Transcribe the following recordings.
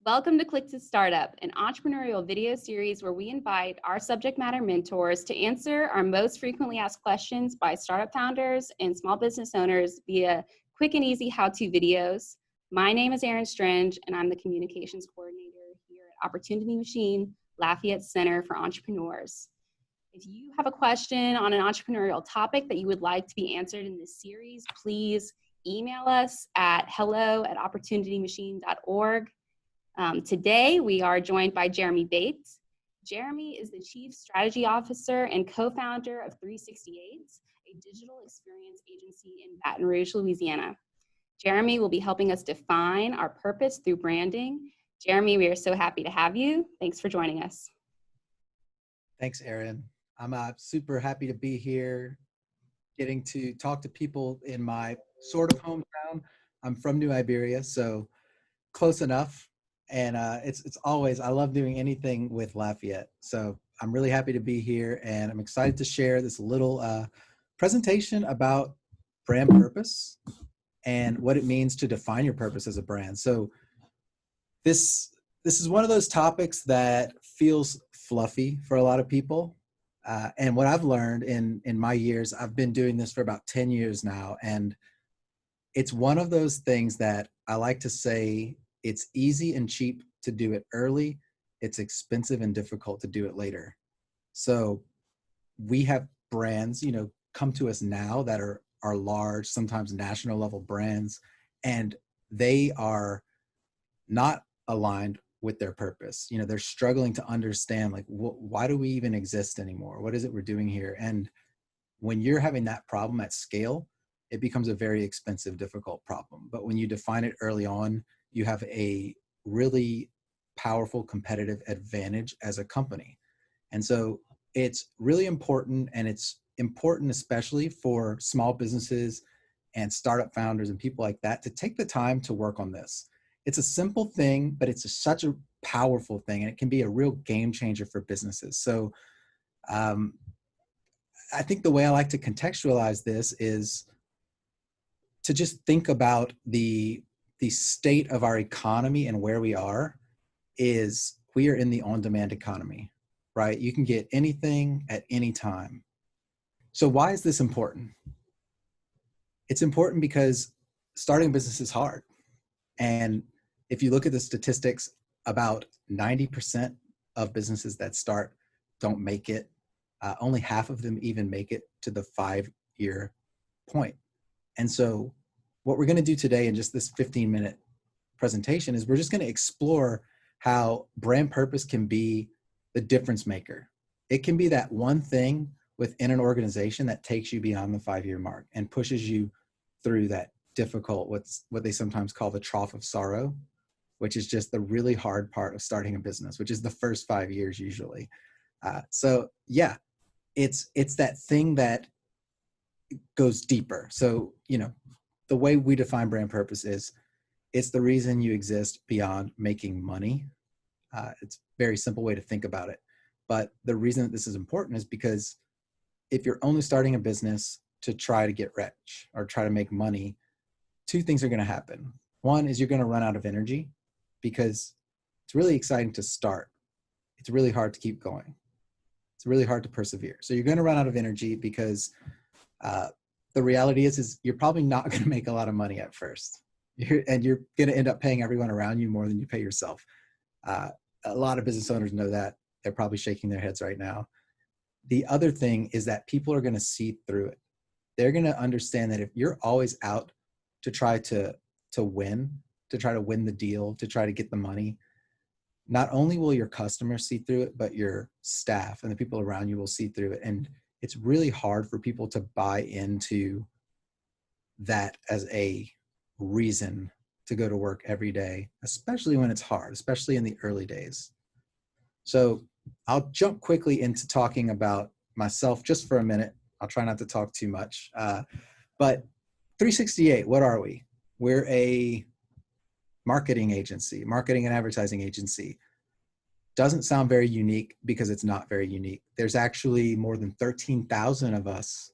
Welcome to Click to Startup, an entrepreneurial video series where we invite our subject matter mentors to answer our most frequently asked questions by startup founders and small business owners via quick and easy how-to videos. My name is Erin Strange, and I'm the communications coordinator here at Opportunity Machine, Lafayette Center for Entrepreneurs. If you have a question on an entrepreneurial topic that you would like to be answered in this series, please email us at hello@opportunitymachine.org. Today, we are joined by Jeremy Beyt. Jeremy is the Chief Strategy Officer and co-founder of ThreeSixtyEight, a digital experience agency in Baton Rouge, Louisiana. Jeremy will be helping us define our purpose through branding. Jeremy, we are so happy to have you. Thanks for joining us. Thanks, Erin. I'm super happy to be here, getting to talk to people in my sort of hometown. I'm from New Iberia, so close enough. And it's always, I love doing anything with Lafayette. So I'm really happy to be here, and I'm excited to share this little presentation about brand purpose and what it means to define your purpose as a brand. So this is one of those topics that feels fluffy for a lot of people. And what I've learned in my years, I've been doing this for about 10 years now. And it's one of those things that I like to say, it's easy and cheap to do it early. It's expensive and difficult to do it later. So we have brands, come to us now that are large, sometimes national level brands, and they are not aligned with their purpose. They're struggling to understand, like, why do we even exist anymore? What is it we're doing here? And when you're having that problem at scale, it becomes a very expensive, difficult problem. But when you define it early on, you have a really powerful competitive advantage as a company. And so it's really important, and it's important especially for small businesses and startup founders and people like that to take the time to work on this. It's a simple thing, but it's such a powerful thing, and it can be a real game changer for businesses. So I think the way I like to contextualize this is to just think about the state of our economy and where we are. Is we are in the on-demand economy, right? You can get anything at any time. So why is this important? It's important because starting a business is hard. And if you look at the statistics, about 90% of businesses that start don't make it. Only half of them even make it to the 5-year point. And so what we're going to do today in just this 15-minute presentation is we're just going to explore how brand purpose can be the difference maker. It can be that one thing within an organization that takes you beyond the 5-year mark and pushes you through that difficult, what they sometimes call the trough of sorrow, which is just the really hard part of starting a business, which is the first 5 years usually. So yeah, it's that thing that goes deeper. So, the way we define brand purpose is it's the reason you exist beyond making money. It's a very simple way to think about it. But the reason that this is important is because if you're only starting a business to try to get rich or try to make money, two things are going to happen. One is you're going to run out of energy because it's really exciting to start. It's really hard to keep going. It's really hard to persevere. So you're going to run out of energy because the reality is you're probably not going to make a lot of money at first. You're going to end up paying everyone around you more than you pay yourself. A lot of business owners know that. They're probably shaking their heads right now. The other thing is that people are going to see through it. They're going to understand that if you're always out to try to win the deal, to try to get the money, not only will your customers see through it, but your staff and the people around you will see through it. And it's really hard for people to buy into that as a reason to go to work every day, especially when it's hard, especially in the early days. So I'll jump quickly into talking about myself just for a minute. I'll try not to talk too much. But ThreeSixtyEight, what are we? We're a marketing agency, marketing and advertising agency. Doesn't sound very unique because it's not very unique. There's actually more than 13,000 of us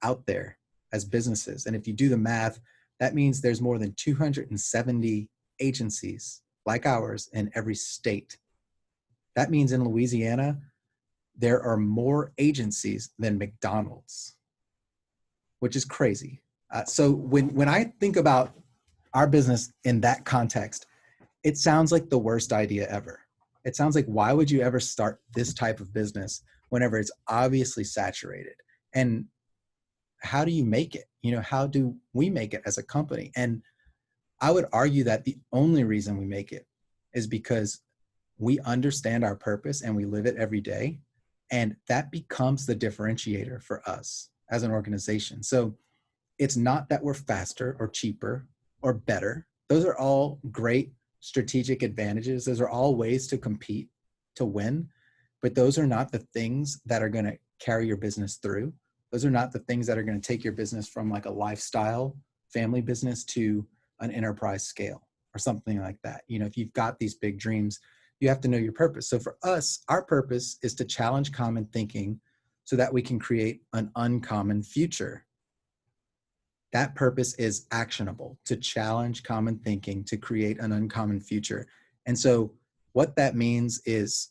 out there as businesses. And if you do the math, that means there's more than 270 agencies like ours in every state. That means in Louisiana, there are more agencies than McDonald's, which is crazy. So when I think about our business in that context, it sounds like the worst idea ever. It sounds like, why would you ever start this type of business whenever it's obviously saturated? And how do you make it? How do we make it as a company? And I would argue that the only reason we make it is because we understand our purpose and we live it every day. And that becomes the differentiator for us as an organization. So it's not that we're faster or cheaper or better. Those are all great strategic advantages. Those are all ways to compete, to win. But those are not the things that are going to carry your business through. Those are not the things that are going to take your business from like a lifestyle family business to an enterprise scale or something like that. If you've got these big dreams, you have to know your purpose. So for us, our purpose is to challenge common thinking so that we can create an uncommon future. That purpose is actionable, to challenge common thinking, to create an uncommon future. And so what that means is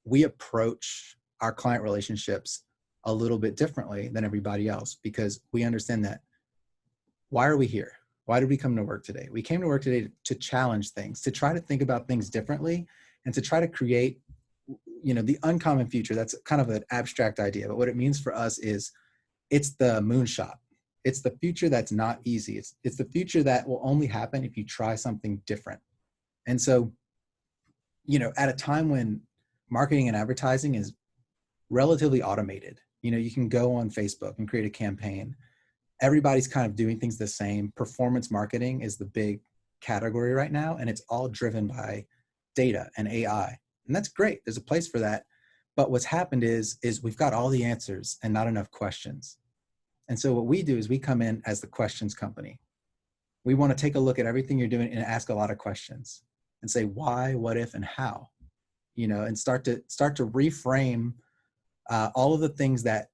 we approach our client relationships a little bit differently than everybody else, because we understand that, why are we here? Why did we come to work today? We came to work today to challenge things, to try to think about things differently, and to try to create, the uncommon future. That's kind of an abstract idea, but what it means for us is it's the moonshot. It's the future that's not easy. It's the future that will only happen if you try something different. And so, at a time when marketing and advertising is relatively automated, you can go on Facebook and create a campaign. Everybody's kind of doing things the same. Performance marketing is the big category right now, and it's all driven by data and AI. And that's great. There's a place for that. But what's happened is we've got all the answers and not enough questions. And so what we do is we come in as the questions company. We want to take a look at everything you're doing and ask a lot of questions and say why, what if, and how, and start to reframe all of the things that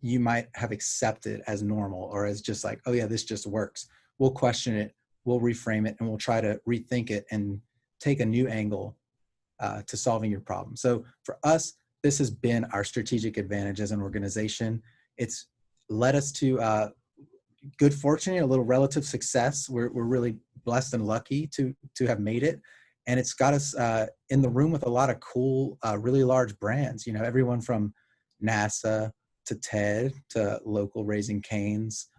you might have accepted as normal or as just like, oh yeah, this just works. We'll question it, we'll reframe it, and we'll try to rethink it and take a new angle to solving your problem. So for us, this has been our strategic advantage as an organization. It's led us to good fortune, a little relative success. We're really blessed and lucky to have made it. And it's got us in the room with a lot of cool, really large brands, everyone from NASA to TED to local Raising Cane's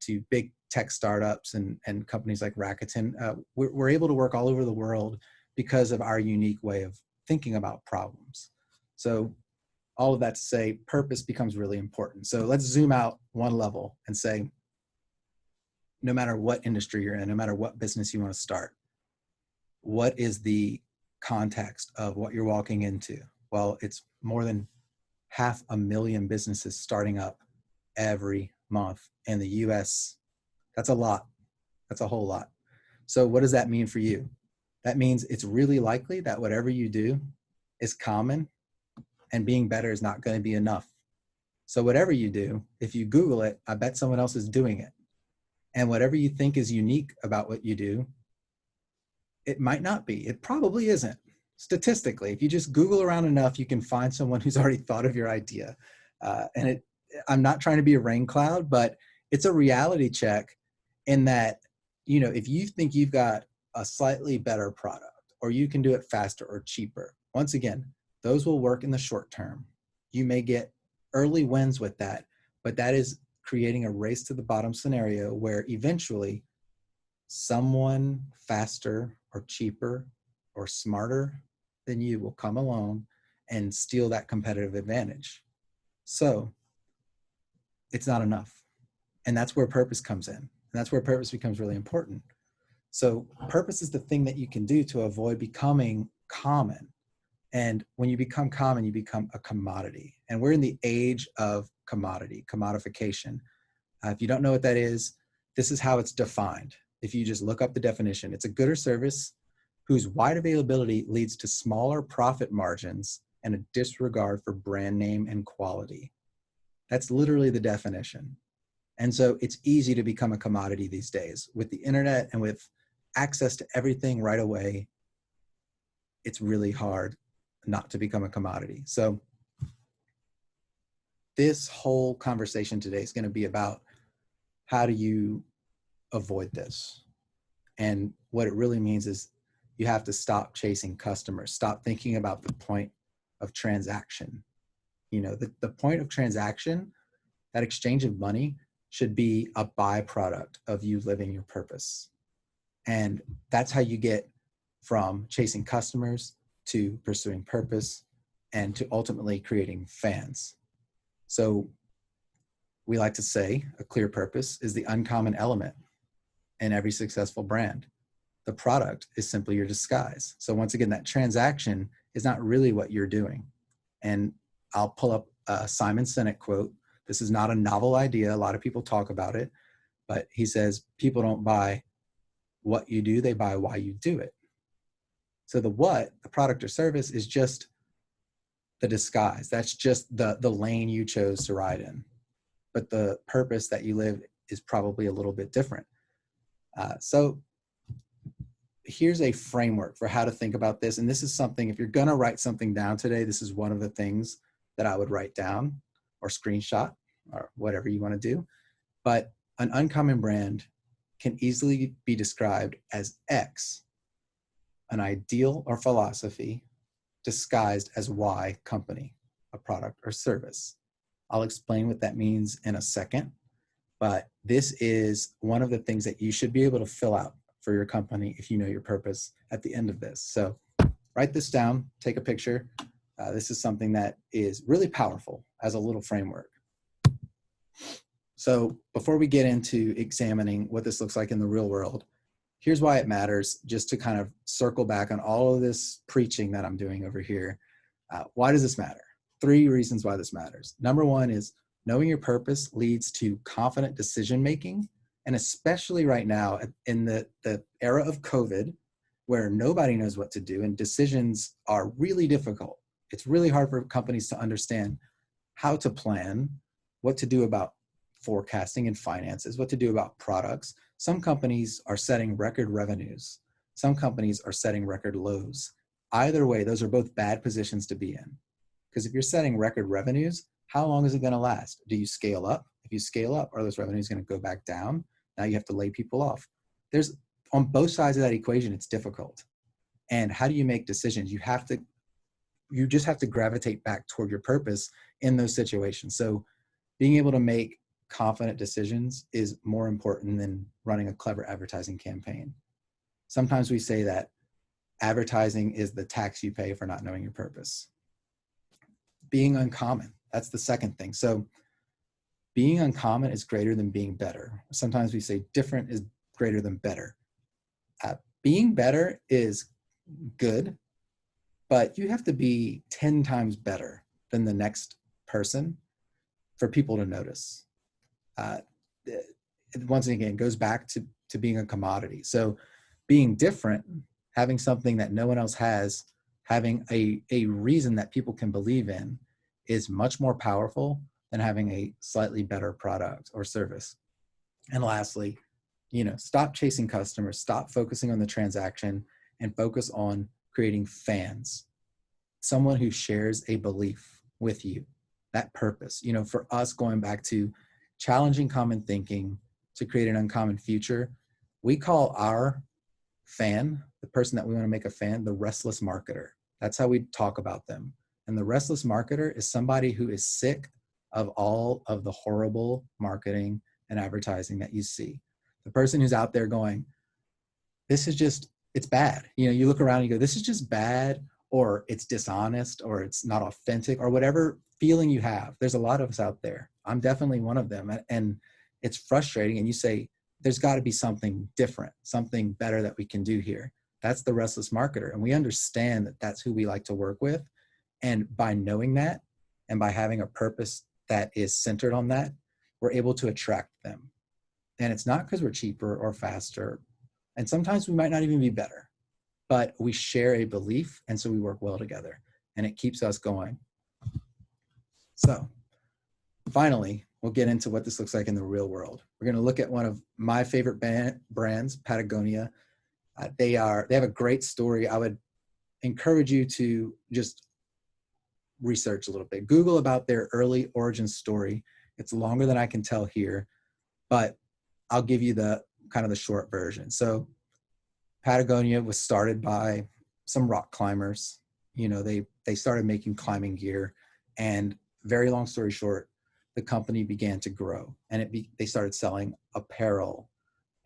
to big tech startups and companies like Rakuten. We're able to work all over the world because of our unique way of thinking about problems. So all of that to say, purpose becomes really important. So let's zoom out one level and say, no matter what industry you're in, no matter what business you want to start, what is the context of what you're walking into? Well, it's more than 500,000 businesses starting up every month in the US. That's a lot. That's a whole lot. So what does that mean for you? That means it's really likely that whatever you do is common, and being better is not going to be enough. So whatever you do, if you Google it, I bet someone else is doing it. And whatever you think is unique about what you do, it might not be. It probably isn't. Statistically, if you just Google around enough, you can find someone who's already thought of your idea. I'm not trying to be a rain cloud, but it's a reality check in that, if you think you've got a slightly better product, or you can do it faster or cheaper, once again, those will work in the short term. You may get early wins with that, but that is creating a race to the bottom scenario where eventually someone faster or cheaper or smarter than you will come along and steal that competitive advantage. So it's not enough. And that's where purpose comes in. And that's where purpose becomes really important. So purpose is the thing that you can do to avoid becoming common. And when you become common, you become a commodity. And we're in the age of commodification. If you don't know what that is, this is how it's defined. If you just look up the definition, it's a good or service whose wide availability leads to smaller profit margins and a disregard for brand name and quality. That's literally the definition. And so it's easy to become a commodity these days with the internet and with access to everything right away. it's really hard not to become a commodity. So this whole conversation today is going to be about how do you avoid this? And what it really means is you have to stop chasing customers, stop thinking about the point of transaction. You know, the point of transaction, that exchange of money, should be a byproduct of you living your purpose. And that's how you get from chasing customers to pursuing purpose and to ultimately creating fans. So we like to say a clear purpose is the uncommon element in every successful brand. The product is simply your disguise. So once again, that transaction is not really what you're doing. And I'll pull up a Simon Sinek quote. This is not a novel idea. A lot of people talk about it, but he says, people don't buy what you do, they buy why you do it. So the what, the product or service, is just the disguise. That's just the lane you chose to ride in. But the purpose that you live is probably a little bit different. So here's a framework for how to think about this. And this is something, if you're going to write something down today, this is one of the things that I would write down or screenshot or whatever you want to do. But an uncommon brand can easily be described as X, an ideal or philosophy disguised as Y, company, a product or service. I'll explain what that means in a second, but this is one of the things that you should be able to fill out for your company if you know your purpose at the end of this. So write this down, take a picture. This is something that is really powerful as a little framework. So before we get into examining what this looks like in the real world, here's why it matters, just to kind of circle back on all of this preaching that I'm doing over here. Why does this matter? 3 reasons why this matters. Number 1 is knowing your purpose leads to confident decision-making. And especially right now in the era of COVID, where nobody knows what to do and decisions are really difficult. It's really hard for companies to understand how to plan, what to do about forecasting and finances, what to do about products. Some companies are setting record revenues. Some companies are setting record lows. Either way, those are both bad positions to be in. Because if you're setting record revenues, how long is it going to last? Do you scale up? If you scale up, are those revenues going to go back down? Now you have to lay people off. There's, on both sides of that equation, it's difficult. And how do you make decisions? You just have to gravitate back toward your purpose in those situations. So being able to make confident decisions is more important than running a clever advertising campaign. Sometimes we say that advertising is the tax you pay for not knowing your purpose. Being uncommon, that's the second thing. So being uncommon is greater than being better. Sometimes we say different is greater than better. Being better is good, but you have to be 10 times better than the next person for people to notice. Once again, it goes back to being a commodity. So being different, having something that no one else has, having a reason that people can believe in is much more powerful than having a slightly better product or service. And lastly, stop chasing customers, stop focusing on the transaction, and focus on creating fans. Someone who shares a belief with you, that purpose. For us, going back to challenging common thinking to create an uncommon future, we call our fan, the person that we want to make a fan, the restless marketer. That's how we talk about them. And the restless marketer is somebody who is sick of all of the horrible marketing and advertising that you see. The person who's out there going, this is just, it's bad. You look around and you go, this is just bad, or it's dishonest, or it's not authentic, or whatever feeling you have. There's a lot of us out there. I'm definitely one of them. And it's frustrating. And you say, there's got to be something different, something better that we can do here. That's the restless marketer. And we understand that that's who we like to work with. And by knowing that, and by having a purpose that is centered on that, we're able to attract them. And it's not because we're cheaper or faster. And sometimes we might not even be better, but we share a belief. And so we work well together, and it keeps us going. So finally, we'll get into what this looks like in the real world. We're going to look at one of my favorite brands, Patagonia. They have a great story. I would encourage you to just research a little bit. Google about their early origin story. It's longer than I can tell here, but I'll give you the kind of the short version. So Patagonia was started by some rock climbers. You know, they started making climbing gear, and very long story short, the company began to grow, and they started selling apparel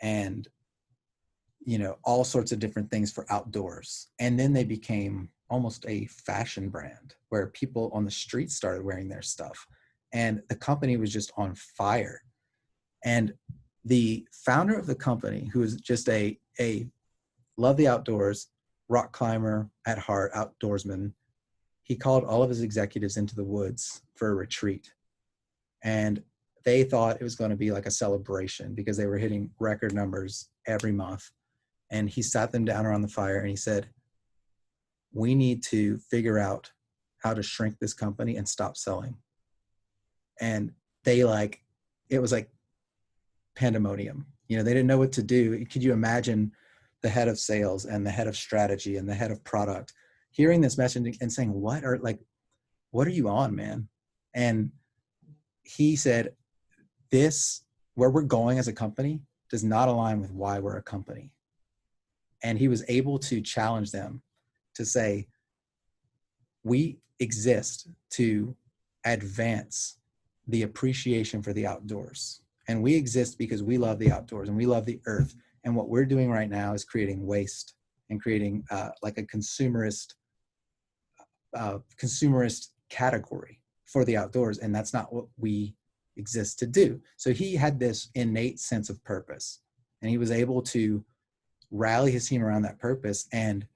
and, you know, all sorts of different things for outdoors. And then they became almost a fashion brand where people on the street started wearing their stuff, and the company was just on fire. And the founder of the company, who was just a love the outdoors, rock climber at heart, outdoorsman, he called all of his executives into the woods for a retreat. And they thought it was going to be like a celebration because they were hitting record numbers every month. And he sat them down around the fire and he said, we need to figure out how to shrink this company and stop selling. And they it was like pandemonium. You know, they didn't know what to do. Could you imagine the head of sales and the head of strategy and the head of product hearing this message and saying, what are you on, man? And he said, where we're going as a company does not align with why we're a company. And he was able to challenge them to say, we exist to advance the appreciation for the outdoors. And we exist because we love the outdoors and we love the earth. And what we're doing right now is creating waste and creating like a consumerist category for the outdoors. And that's not what we exist to do. So he had this innate sense of purpose, and he was able to rally his team around that purpose. And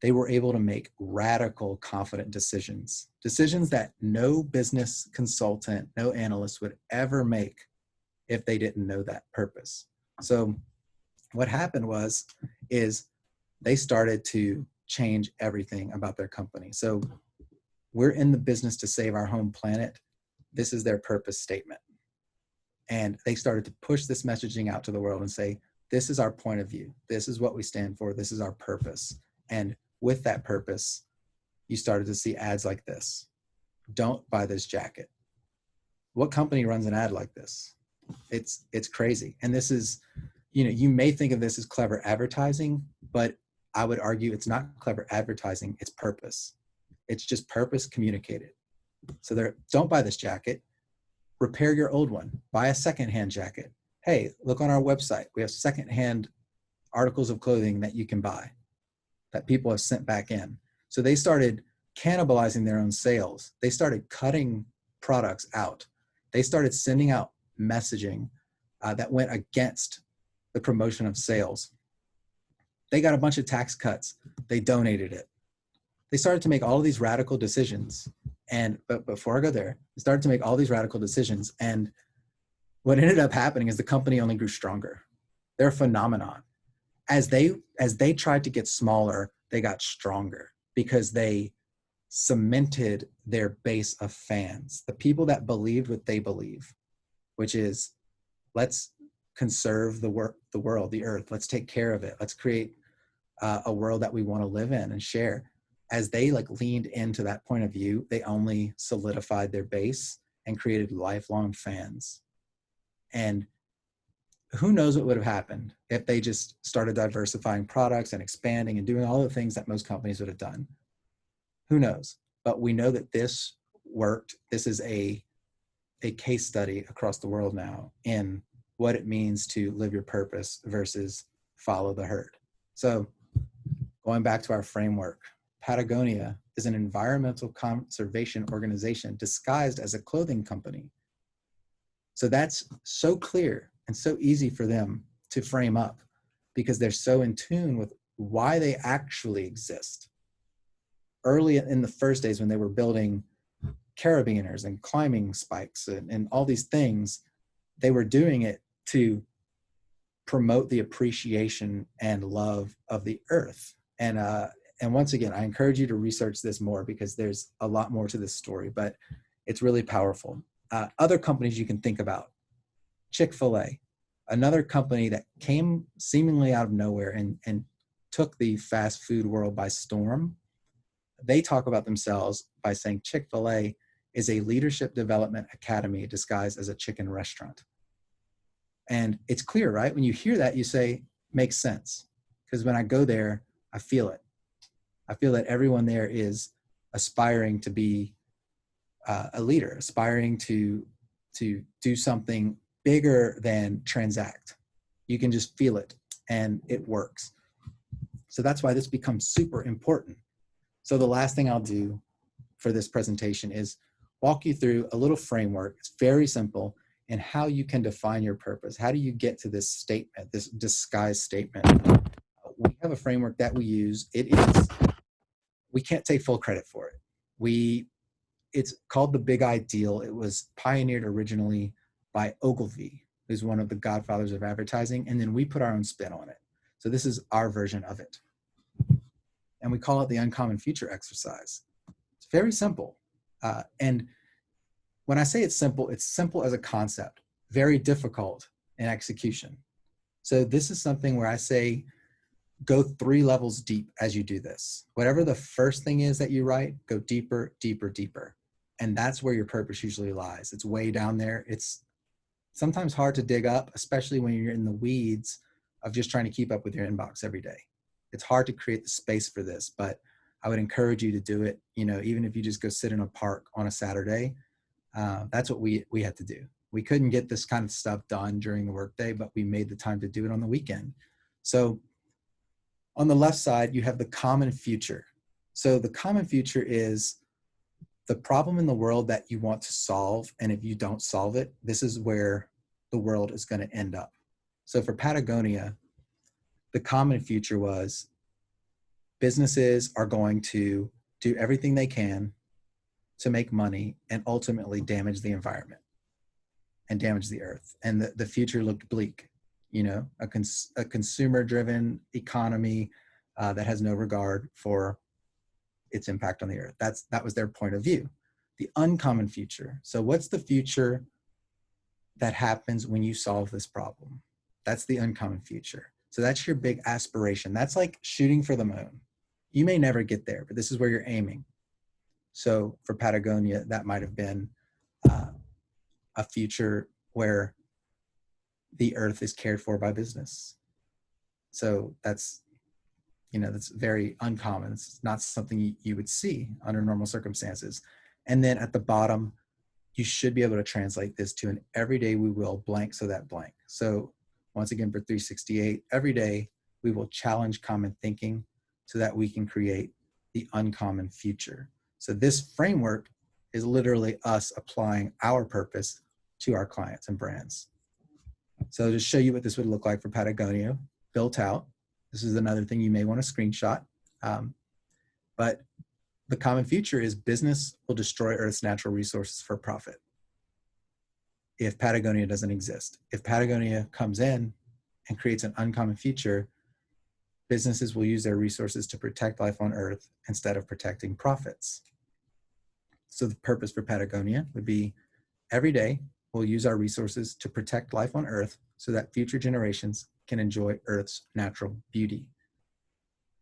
they were able to make radical, confident decisions that no business consultant, no analyst would ever make if they didn't know that purpose. So what happened is they started to change everything about their company. So we're in the business to save our home planet. This is their purpose statement. And they started to push this messaging out to the world and say, this is our point of view. This is what we stand for. This is our purpose. And with that purpose, you started to see ads like this. Don't buy this jacket. What company runs an ad like this? It's crazy. And this is, you know, you may think of this as clever advertising, but I would argue it's not clever advertising, it's purpose. It's just purpose communicated. So don't buy this jacket, repair your old one, buy a secondhand jacket. Hey, look on our website. We have secondhand articles of clothing that you can buy that people have sent back in. So they started cannibalizing their own sales. They started cutting products out. They started sending out messaging that went against the promotion of sales. They got a bunch of tax cuts. They donated it. They started to make all of these radical decisions. But before I go there, they started to make all these radical decisions. And what ended up happening is the company only grew stronger. They're a phenomenon. As they tried to get smaller, they got stronger because they cemented their base of fans, the people that believed what they believe, which is, let's conserve the world, the earth. Let's take care of it. Let's create a world that we want to live in and share. As they leaned into that point of view, they only solidified their base and created lifelong fans. And who knows what would have happened if they just started diversifying products and expanding and doing all the things that most companies would have done. Who knows? But we know that this worked. This is a case study across the world now in what it means to live your purpose versus follow the herd. So going back to our framework, Patagonia is an environmental conservation organization disguised as a clothing company. So that's so clear and so easy for them to frame up because they're so in tune with why they actually exist. Early in the first days when they were building carabiners and climbing spikes and all these things, they were doing it to promote the appreciation and love of the earth. And once again, I encourage you to research this more because there's a lot more to this story, but it's really powerful. Other companies you can think about, Chick-fil-A, another company that came seemingly out of nowhere and took the fast food world by storm. they talk about themselves by saying Chick-fil-A is a leadership development academy disguised as a chicken restaurant. And it's clear, right? When you hear that, you say, makes sense. Because when I go there, I feel it. I feel that everyone there is aspiring to be a leader, aspiring to do something bigger than transact. You can just feel it and it works. So that's why this becomes super important. So the last thing I'll do for this presentation is walk you through a little framework. It's very simple, and how you can define your purpose. How do you get to this statement, this disguised statement? We have a framework that we use. We can't take full credit for it. It's called the Big Ideal. It was pioneered originally by Ogilvy, who's one of the godfathers of advertising, and then we put our own spin on it. So this is our version of it. And we call it the uncommon future exercise. It's very simple. And when I say it's simple as a concept, very difficult in execution. So this is something where I say, go 3 levels deep as you do this. Whatever the first thing is that you write, go deeper, deeper, deeper. And that's where your purpose usually lies. It's way down there. It's sometimes hard to dig up, especially when you're in the weeds of just trying to keep up with your inbox every day. It's hard to create the space for this, but I would encourage you to do it. You know, even if you just go sit in a park on a Saturday, that's what we had to do. We couldn't get this kind of stuff done during the workday, but we made the time to do it on the weekend. So on the left side, you have the common future. So the common future is the problem in the world that you want to solve. And if you don't solve it, this is where the world is going to end up. So for Patagonia, the common future was businesses are going to do everything they can to make money and ultimately damage the environment and damage the earth. And the future looked bleak, you know, a consumer-driven economy that has no regard for its impact on the earth. That was their point of view. The uncommon future. So what's the future that happens when you solve this problem? That's the uncommon future. So that's your big aspiration. That's like shooting for the moon. You may never get there, but this is where you're aiming. So for Patagonia, that might have been a future where the earth is cared for by business. So that's very uncommon. It's not something you would see under normal circumstances. And then at the bottom, you should be able to translate this to an everyday we will blank so that blank. So once again, for 368, every day we will challenge common thinking so that we can create the uncommon future. So this framework is literally us applying our purpose to our clients and brands. So to show you what this would look like for Patagonia, built out. This is another thing you may want to screenshot. But the common future is business will destroy Earth's natural resources for profit if Patagonia doesn't exist. If Patagonia comes in and creates an uncommon future, businesses will use their resources to protect life on Earth instead of protecting profits. So the purpose for Patagonia would be every day we'll use our resources to protect life on Earth so that future generations can enjoy Earth's natural beauty.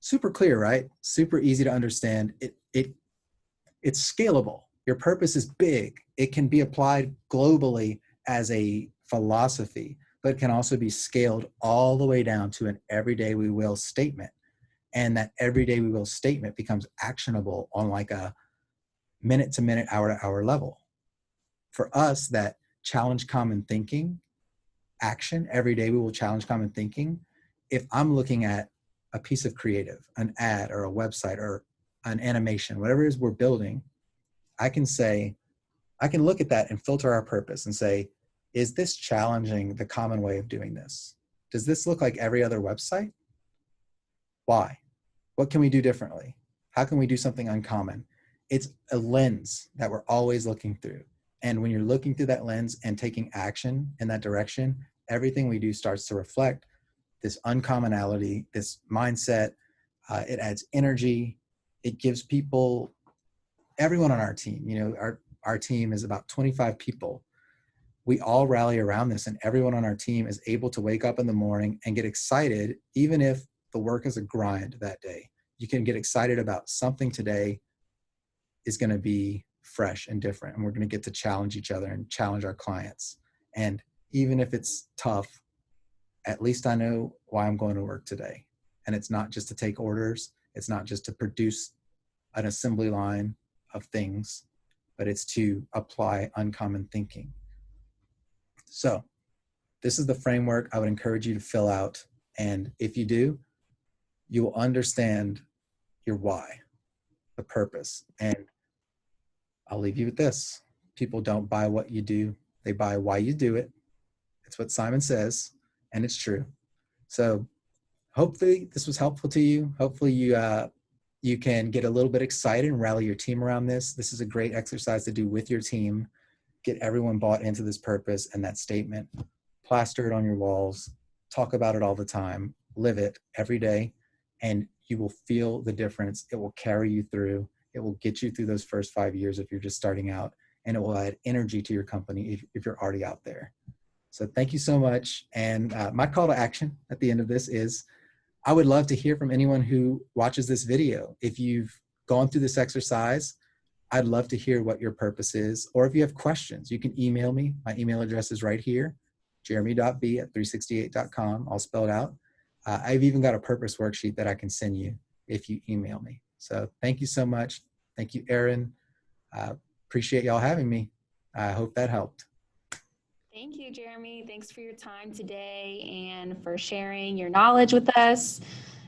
Super clear, right? Super easy to understand. It's scalable. Your purpose is big. It can be applied globally as a philosophy, but it can also be scaled all the way down to an everyday we will statement. And that everyday we will statement becomes actionable on like a minute to minute, hour to hour level. For us, that challenge common thinking action, every day we will challenge common thinking. If I'm looking at a piece of creative, an ad or a website or an animation, whatever it is we're building, I can look at that and filter our purpose and say, is this challenging the common way of doing this? Does this look like every other website? Why? What can we do differently? How can we do something uncommon? It's a lens that we're always looking through. And when you're looking through that lens and taking action in that direction, everything we do starts to reflect this uncommonality, this mindset. It adds energy. It gives people, everyone on our team, our team is about 25 people. We all rally around this, and everyone on our team is able to wake up in the morning and get excited, even if the work is a grind that day. You can get excited about something today is going to be fresh and different. And we're going to get to challenge each other and challenge our clients. And even if it's tough, at least I know why I'm going to work today. And it's not just to take orders. It's not just to produce an assembly line of things, but it's to apply uncommon thinking. So this is the framework I would encourage you to fill out. And if you do, you will understand your why, the purpose. And I'll leave you with this. People don't buy what you do. They buy why you do it. It's what Simon says, and it's true. So hopefully this was helpful to you. Hopefully you can get a little bit excited and rally your team around this. This is a great exercise to do with your team. Get everyone bought into this purpose and that statement. Plaster it on your walls. Talk about it all the time. Live it every day, and you will feel the difference. It will carry you through. It will get you through those first 5 years if you're just starting out, and it will add energy to your company if you're already out there. So thank you so much. And my call to action at the end of this is, I would love to hear from anyone who watches this video. If you've gone through this exercise, I'd love to hear what your purpose is. Or if you have questions, you can email me. My email address is right here, jeremy.b@368.com. I'll spell it out. I've even got a purpose worksheet that I can send you if you email me. So thank you so much. Thank you, Erin. Appreciate y'all having me. I hope that helped. Thank you, Jeremy. Thanks for your time today and for sharing your knowledge with us.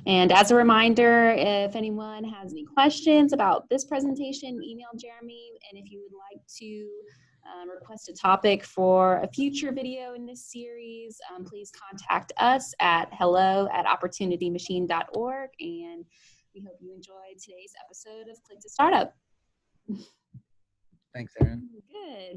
And as a reminder, if anyone has any questions about this presentation, email Jeremy. And if you would like to request a topic for a future video in this series, please contact us at hello@opportunitymachine.org. And we hope you enjoyed today's episode of Click to Startup. Thanks, Erin. Good.